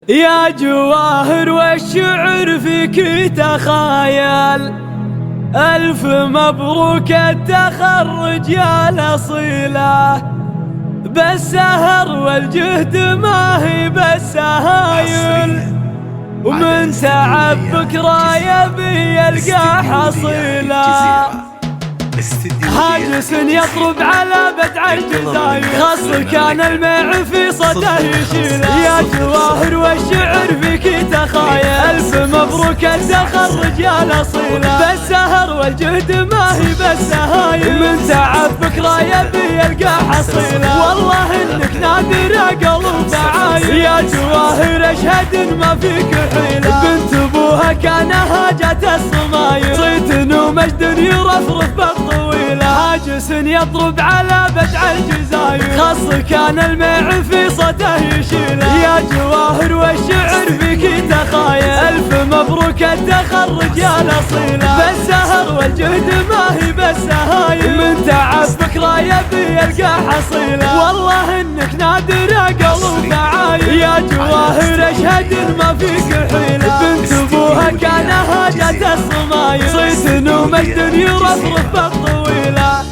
يا جواهر والشعر فيك تخايل، ألف مبروك التخرج يا الأصيلة، بالسهر والجهد ما هي بالسهايل، ومن تعب بكرة يبي يلقى حصيلة. هاجس يطرب على بدع الجزاير، خاص كان الميع في صده يشيله. يا جواهر والشعر فيك تخايل، ألف مبروك التخرج يا الأصيلة، بالسهر والجهد ما هي بالسهايل، من تعب بكرة يبي يلقى حصيلة. والله انك نادر قلب عايل، يا جواهر اشهد ما فيك حيلة، بنت ابوها كان هاجة الصمايل، صيت ومجد يرفرف بالطويلة. هاجس يطرب على بدع الجزاير، خاص كان الميع في صده يشيله. يا جواهر والشعر فيك تخايل، ألف مبروك التخرج يا الأصيلة، بالسهر والجهد ما هي بالسهايل، من تعب بكرة يبي يلقى حصيلة. والله انك نادر قلب عايل، يا جواهر اشهد ما فيك حيلة، بنت ابوها كان هاجة الصمايل، صيت ومجد يرفرف بالطويلة.